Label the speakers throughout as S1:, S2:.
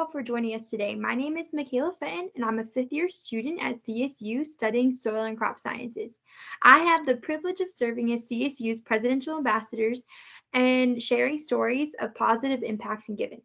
S1: all for joining us today. My name is Michaela Fenton, and I'm a fifth year student at CSU studying soil and crop sciences. I have the privilege of serving as CSU's presidential ambassadors and sharing stories of positive impacts in giving.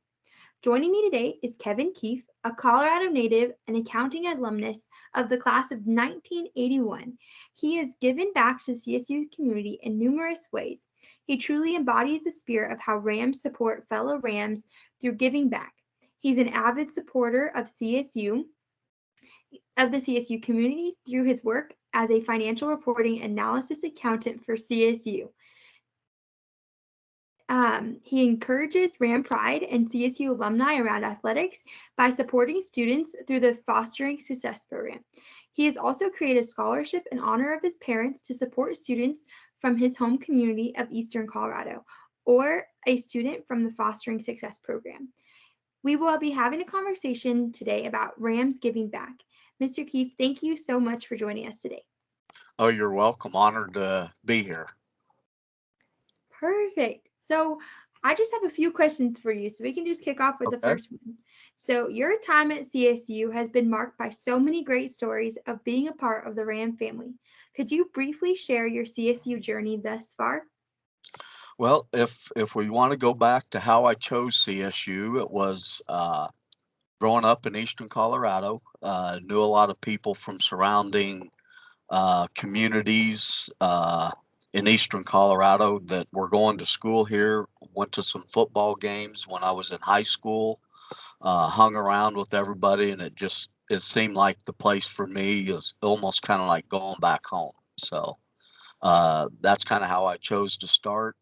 S1: Joining me today is Kevin Keefe, a Colorado native and accounting alumnus of the class of 1981. He has given back to the CSU community in numerous ways. He truly embodies the spirit of how Rams support fellow Rams through giving back. He's an avid supporter of the CSU community through his work as a financial reporting analysis accountant for CSU. He encourages Ram Pride and CSU alumni around athletics by supporting students through the Fostering Success Program. He has also created a scholarship in honor of his parents to support students from his home community of Eastern Colorado or a student from the Fostering Success Program. We will be having a conversation today about Rams giving back. Mr. Keefe, thank you so much for joining us today.
S2: Oh, you're welcome. Honored to be here.
S1: Perfect. So I just have a few questions for you, so we can just kick off with the
S2: Okay.
S1: first one. So your time at CSU has been marked by so many great stories of being a part of the Ram family. Could you briefly share your CSU journey thus far?
S2: Well, if we want to go back to how I chose CSU, it was growing up in Eastern Colorado. Knew a lot of people from surrounding communities in Eastern Colorado that were going to school here. Went to some football games when I was in high school. Hung around with everybody, and it seemed like the place for me is almost kind of like going back home. So that's kind of how I chose to start.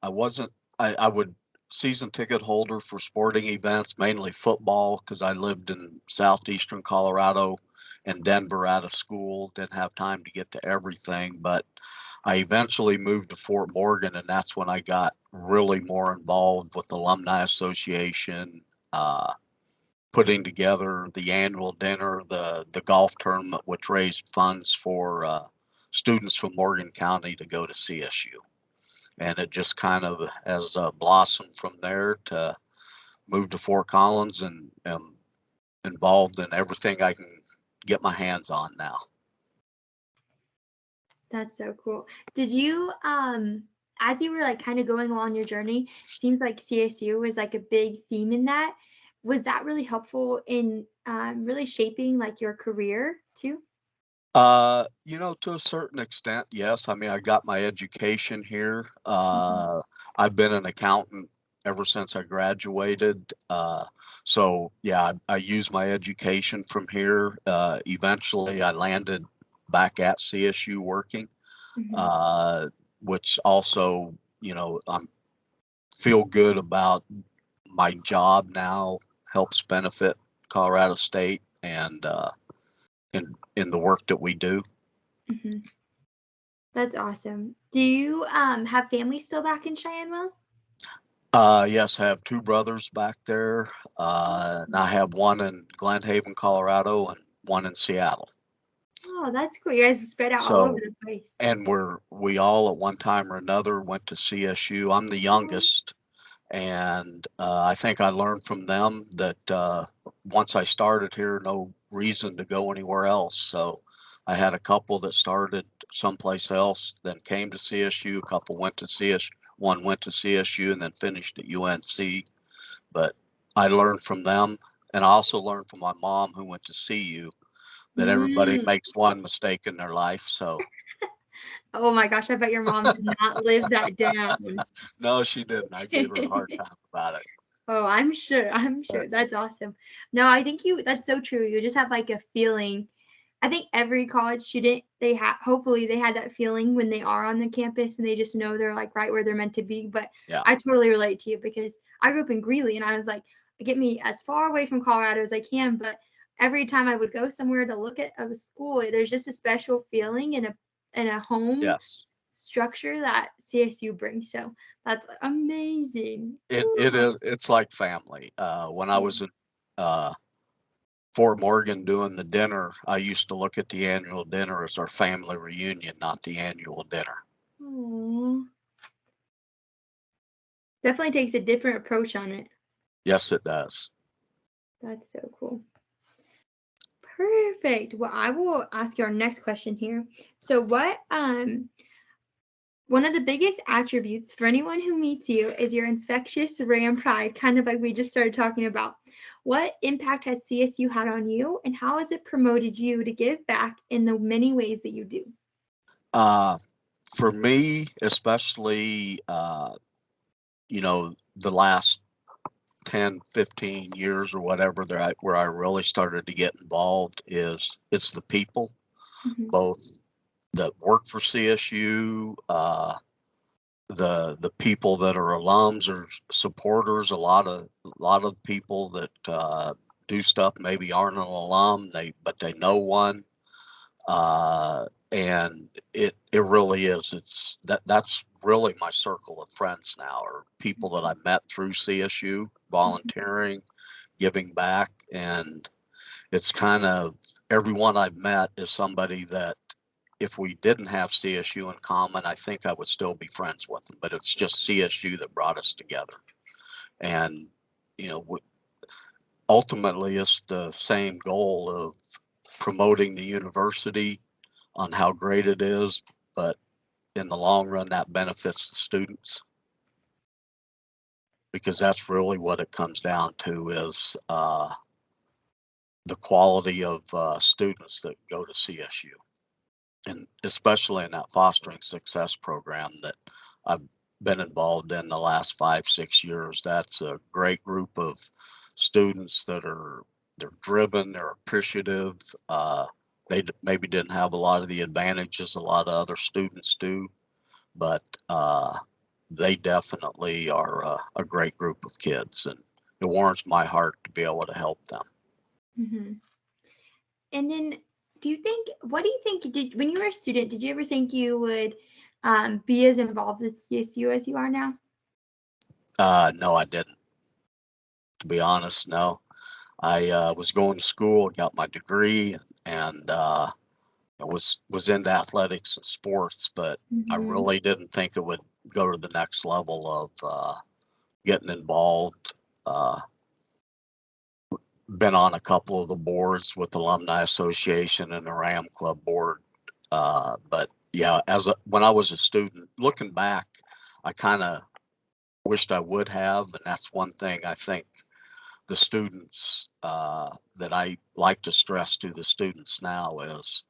S2: I wasn't. I would season ticket holder for sporting events, mainly football, because I lived in southeastern Colorado and Denver out of school. Didn't have time to get to everything, but I eventually moved to Fort Morgan, and that's when I got really more involved with the Alumni Association, uh, putting together the annual dinner, the golf tournament, which raised funds for students from Morgan County to go to CSU. And it just kind of has blossomed from there to move to Fort Collins and am involved in everything I can get my hands on now.
S1: That's so cool. Did you, as you were like kind of going along your journey, seems like CSU was like a big theme in that. Was that really helpful in really shaping like your career too?
S2: To a certain extent, yes. I mean, I got my education here.
S1: Mhm.
S2: I've been an accountant ever since I graduated. So yeah, I used my education from here. Eventually, I landed back at CSU working,
S1: Mhm.
S2: uh, which also, I'm feel good about my job now. Helps benefit Colorado State and in the work that we do.
S1: Mhm. That's awesome. Do you have family still back in Cheyenne Wells?
S2: Yes, I have two brothers back there, and I have one in Glen Haven, Colorado, and one in Seattle.
S1: Oh, that's cool. You guys are spread out all over
S2: So,
S1: the place.
S2: and we all at one time or another went to CSU. I'm the
S1: Oh,
S2: youngest, and I think I learned from them that once I started here, no reason to go anywhere else. So, I had a couple that started someplace else, then came to CSU. A couple went to CSU. One went to CSU and then finished at UNC. But I learned from them, and I also learned from my mom who went to CU that everybody
S1: mm.
S2: makes one mistake in their life. So
S1: Oh my gosh, I bet your mom did not live that down.
S2: no, she didn't. I gave her a hard time about it.
S1: Oh, I'm sure. I'm
S2: But
S1: sure. That's awesome. No, I think that's so true. You just have like a feeling. I think every college student, they have, hopefully they had that feeling when they are on the campus and they just know they're like right where they're meant to be. But
S2: yeah,
S1: I totally relate to you because I grew up in Greeley and I was like, get me as far away from Colorado as I can. But every time I would go somewhere to look at a school, there's just a special feeling and a home
S2: yes,
S1: structure that CSU brings. So that's amazing.
S2: it
S1: Ooh.
S2: is. It's like family. When I
S1: Yeah.
S2: was in uh, Fort Morgan doing the dinner, I used to look at the annual dinner as our family reunion, not the annual dinner.
S1: Aw. Definitely takes a different approach on it.
S2: Yes, it does.
S1: That's so cool. Perfect. Well, I will ask you our next question here. So, what one of the biggest attributes for anyone who meets you is your infectious ram pride, kind of like we just started talking about. What impact has CSU had on you, and how has it promoted you to give back in the many ways that you do?
S2: Uh, for me, especially, the last 10, 15 years or whatever where I really started to get involved is it's the people,
S1: Hmm.
S2: both that work for CSU, the people that are alums or supporters. A lot of people that do stuff maybe aren't an alum, they know one, and it really is. That's really my circle of friends now, or people that I met through CSU, volunteering, giving back, and it's kind of everyone I've met is somebody that if we didn't have CSU in common, I think I would still be friends with them. But it's just CSU that brought us together, and you know, ultimately, it's the same goal of promoting the university on how great it is, but in the long run, that benefits the students because that's really what it comes down to is the quality of students that go to CSU. And especially in that fostering success program that I've been involved in the last 5, 6 years. That's a great group of students that they're driven, they're appreciative. They maybe didn't have a lot of the advantages a lot of other students do, but they definitely are a great group of kids, and it warms my heart to be able to help them.
S1: Hmm. And then, what do you think, when you were a student, did you ever think you would be as involved with CSU as you are now?
S2: No, I didn't. To be honest, no. I was going to school, got my degree, and I was into athletics and sports, but I
S1: Hmm.
S2: really didn't think it would go to the next level of getting involved. Uh, been on a couple of the boards with the Alumni Association and the Ram Club board, but yeah, when I was a student, looking back, I kind of wished I would have, and that's one thing I think the students that I like to stress to the students now is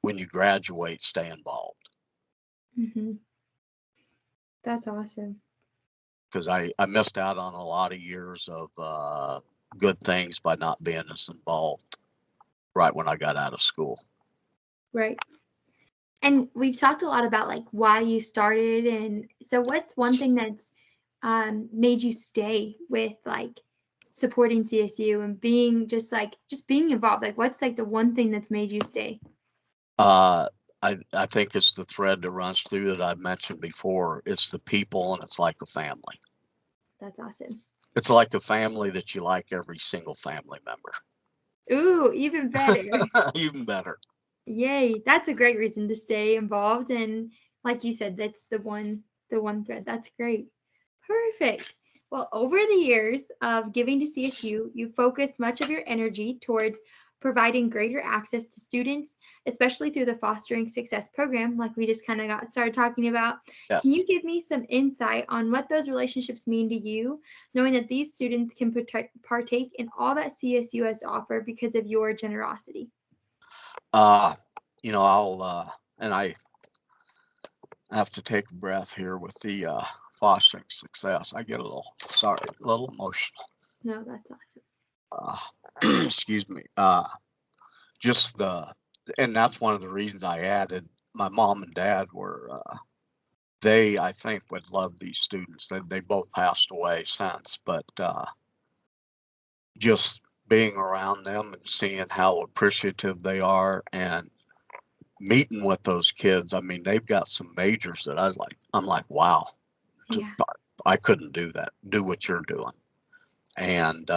S2: when you graduate, stay involved.
S1: Hmm. That's awesome.
S2: Because I missed out on a lot of years of good things by not being as involved right when I got out of school.
S1: Right. And we've talked a lot about like why you started, and so what's one thing that's made you stay with like supporting CSU and being just being involved? Like, what's like the one thing that's made you stay?
S2: Uh, I think it's the thread that runs through that I've mentioned before. It's the people, and it's like a family.
S1: That's awesome.
S2: It's like a family that you like every single family member.
S1: Ooh, even better.
S2: Even better.
S1: Yay. That's a great reason to stay involved. And like you said, that's the one thread. That's great. Perfect. Well, over the years of giving to CSU, you focused much of your energy towards providing greater access to students, especially through the Fostering Success program, like we just kind of got started talking about. Can
S2: Yes.
S1: you give me some insight on what those relationships mean to you, knowing that these students can partake in all that CSU has to offer because of your generosity?
S2: Uh, I'll and I have to take a breath here with the fostering success. I get a little sorry, a little emotional.
S1: No, that's awesome.
S2: Uh, excuse me. Just and that's one of the reasons I added. My mom and dad were they I think would love these students. They both passed away since, but just being around them and seeing how appreciative they are and meeting with those kids. I mean, they've got some majors that I'm like, wow,
S1: Yeah.
S2: I couldn't do that, do what you're doing. And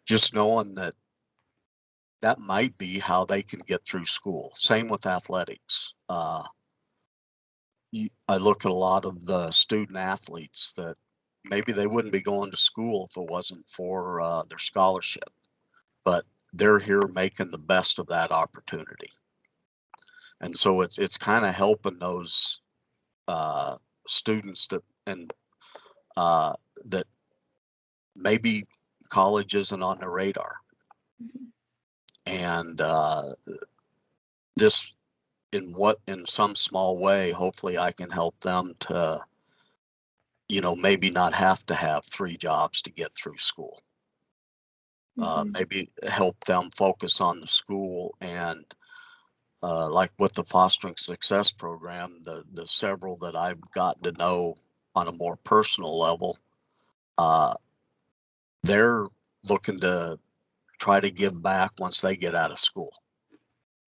S2: just knowing that that might be how they can get through school. Same with athletics. I look at a lot of the student athletes that maybe they wouldn't be going to school if it wasn't for their scholarship. but they're here making the best of that opportunity. And so it's kind of helping those uh, students uh, that maybe college isn't on their radar.
S1: Mhm.
S2: And this, in some small way, hopefully I can help them to, maybe not have to have three jobs to get through school.
S1: Mhm.
S2: Maybe help them focus on the school and like with the fostering success program, the several that I've gotten to know on a more personal level, uh, they're looking to try to give back once they get out of school.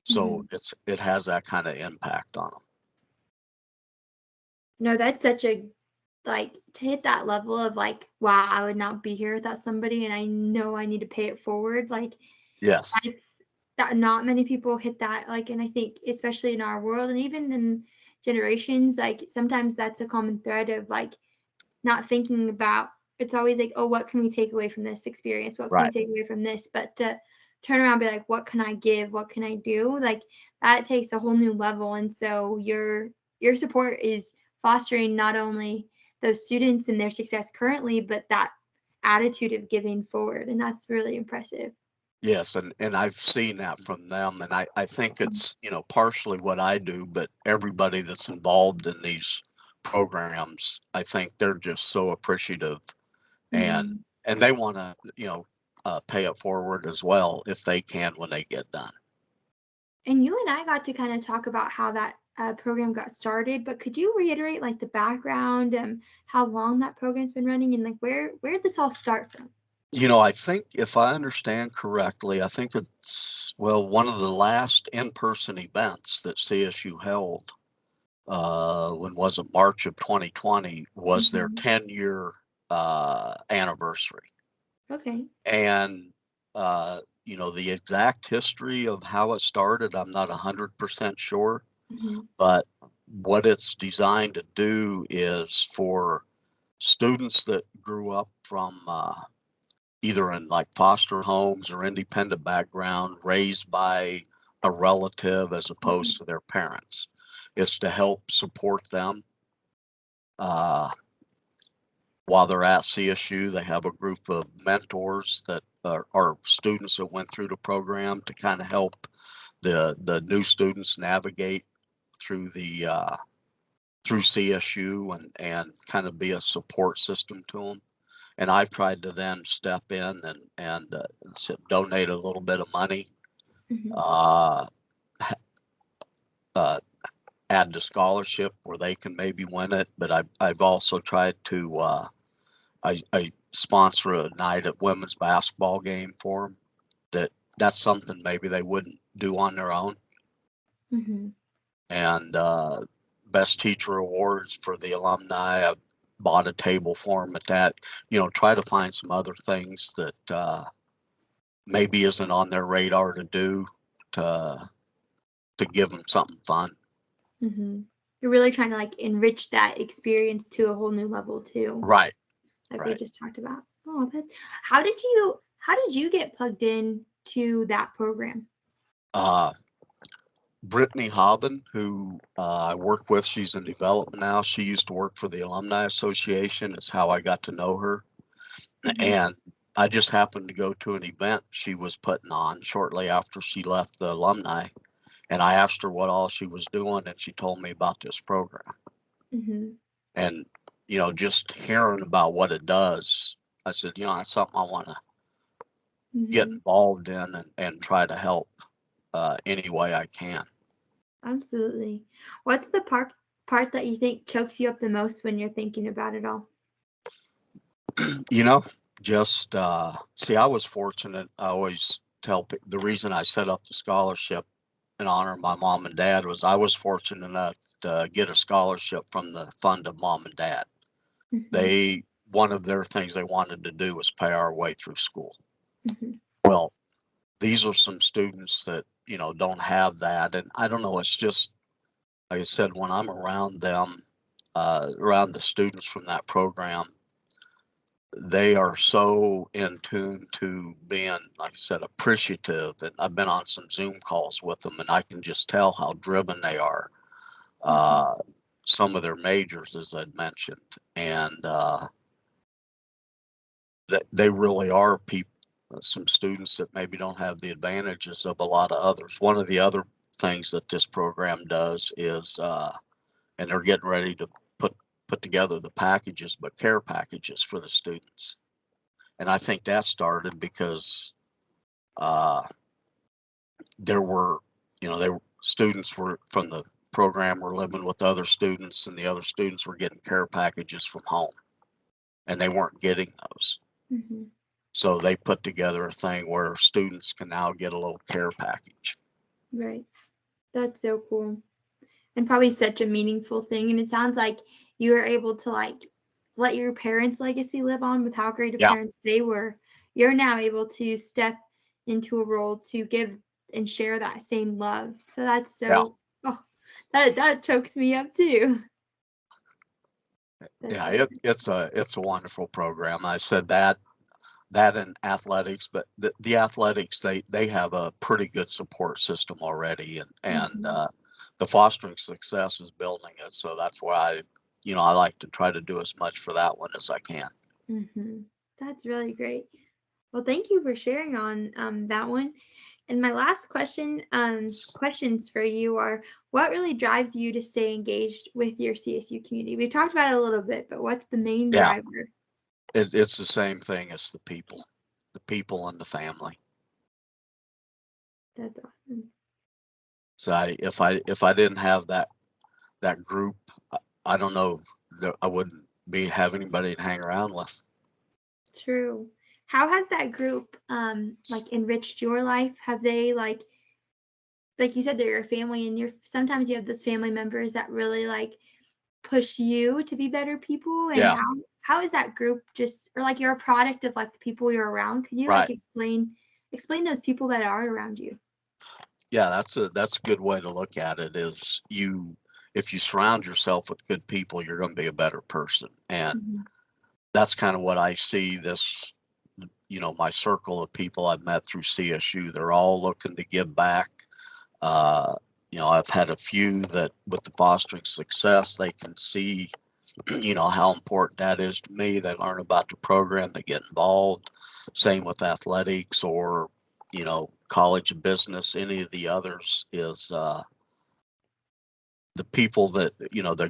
S2: So
S1: Mhm.
S2: it has that kind of impact on them.
S1: No, that's such a like to hit that level of like, wow, I would not be here without somebody, and I know I need to pay it forward. Like
S2: Yes,
S1: that's that not many people hit that. Like, and I think especially in our world and even in generations, like sometimes that's a common thread of like not thinking about it's always like, oh, what can we take away from this experience? What can we
S2: right.
S1: take away from this? But to turn around and be like, what can I give? What can I do? Like that takes a whole new level. And so your support is fostering not only those students and their success currently, but that attitude of giving forward. And that's really impressive.
S2: Yes, and I've seen that from them, and I think it's, partially what I do, but everybody that's involved in these programs, I think they're just so appreciative, and
S1: Mhm.
S2: and they want to, pay it forward as well if they can when they get done.
S1: And you and I got to kind of talk about how that program got started, but could you reiterate like the background, how long that program's been running, and like where did this all start from?
S2: I think if I understand correctly, I think it's, well, one of the last in-person events that CSU held, when was it, March of 2020, was their
S1: Hmm.
S2: 10-year anniversary.
S1: Okay.
S2: And, the exact history of how it started, I'm not 100% sure,
S1: Hmm.
S2: but what it's designed to do is for students that grew up from either in like foster homes or independent background, raised by a relative as opposed
S1: Hmm.
S2: to their parents. It's to help support them uh, while they're at CSU. They have a group of mentors that are students that went through the program to kind of help the new students navigate through the through CSU and kind of be a support system to them. And I've tried to then step in and donate a little bit of money,
S1: Hmm.
S2: uh, uh, add to scholarship where they can maybe win it. But I've also tried to I sponsor a night at women's basketball game for them. That's something maybe they wouldn't do on their own.
S1: Hmm.
S2: And best teacher awards for the alumni. I bought a table for them at that. Try to find some other things that maybe isn't on their radar to do to to give them something fun.
S1: Hmm. You're really trying to like enrich that experience to a whole new level too,
S2: Right,
S1: like we
S2: right.
S1: just talked about. Oh, that's how did you get plugged in to that program?
S2: Uh, Brittany Hobbin, who I work with, she's in development now. She used to work for the Alumni Association. Is how I got to know her.
S1: Hmm.
S2: And I just happened to go to an event she was putting on shortly after she left the alumni. And I asked her what all she was doing, and she told me about this program.
S1: Hmm.
S2: And, just hearing about what it does, I said, that's something I want to get
S1: Hmm.
S2: involved in and try to help any way I can.
S1: Absolutely. What's the part that you think chokes you up the most when you're thinking about it all?
S2: You know, just see, I was fortunate. I always tell the reason I set up the scholarship in honor of my mom and dad was I was fortunate enough to get a scholarship from the fund of mom and dad.
S1: Mhm.
S2: They One of their things they wanted to do was pay our way through school.
S1: Mhm.
S2: Well, these are some students that don't have that, and I don't know. It's just like I said, when I'm around them, around the students from that program, they are so in tune to being, like I said, appreciative. And I've been on some Zoom calls with them, and I can just tell how driven they are.
S1: Mm-hmm.
S2: Uh, some of their majors, as I'd mentioned, and that they really are people. Some students that maybe don't have the advantages of a lot of others. One of the other things that this program does is, and they're getting ready to put put together the packages, but care packages for the students. And I think that started because uh, there were, they students were from the program were living with other students, and the other students were getting care packages from home, and they weren't getting those.
S1: Mm-hmm.
S2: So they put together a thing where students can now get a little care package.
S1: Right. That's so cool. And probably such a meaningful thing. And it sounds like you were able to like let your parents' legacy live on with how great of
S2: Yeah,
S1: parents they were. You're now able to step into a role to give and share that same love. So that's
S2: yeah,
S1: so oh that chokes me up too. That's
S2: yeah.
S1: so
S2: It's a wonderful program. I said that in athletics, but the athletics they have a pretty good support system already, and
S1: mhm,
S2: the fostering success is building it. So that's why I like to try to do as much for that one as I can.
S1: mhm. That's really great. Well, thank you for sharing on that one. And my last questions for you are: what really drives you to stay engaged with your CSU community? We've talked about it a little bit, but what's the main
S2: Yeah,
S1: driver?
S2: it's the same thing as the people and the family.
S1: That's awesome.
S2: So if I didn't have that group, I don't know, I wouldn't be have anybody to hang around with.
S1: True. How has that group like enriched your life? Have they like you said they're your family and you're sometimes you have those family members that really like push you to be better people and
S2: Yeah,
S1: how is that group just or like you're a product of like the people you're around? Can you like
S2: right.
S1: explain those people that are around you?
S2: Yeah, that's a good way to look at it. Is if you surround yourself with good people, you're going to be a better person, and
S1: Mhm,
S2: that's kind of what I see. This, my circle of people I've met through CSU, they're all looking to give back. Uh, I've had a few that with the fostering success, they can see, how important that is to me. They learn about the program, they get involved. Same with athletics or, college of business. Any of the others is the people that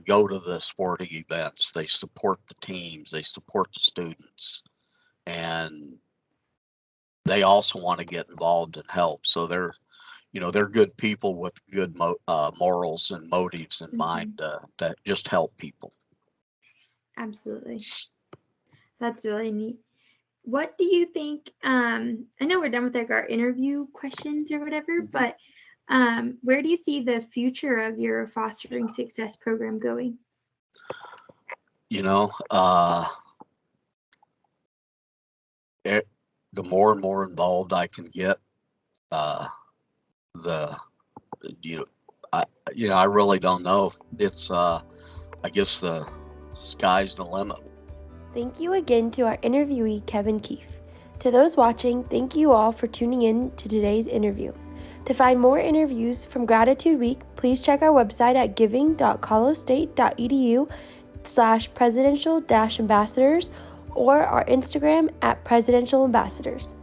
S2: go to the sporting events. They support the teams, they support the students, and they also want to get involved and help. So they're good people with good morals and motives in mind
S1: mhm.
S2: that just help people.
S1: Absolutely. That's really neat. What do you think I know we're done with like our interview questions or whatever,
S2: Mhm.
S1: but where do you see the future of your fostering success program going?
S2: You know, it, the more and more involved I can get, uh, the you know, I I really don't know. It's I guess the sky's the limit.
S3: Thank you again to our interviewee, Kevin Keefe. To those watching, thank you all for tuning in to today's interview. To find more interviews from Gratitude Week, please check our website at giving.colostate.edu/presidential-ambassadors or our Instagram at presidential ambassadors.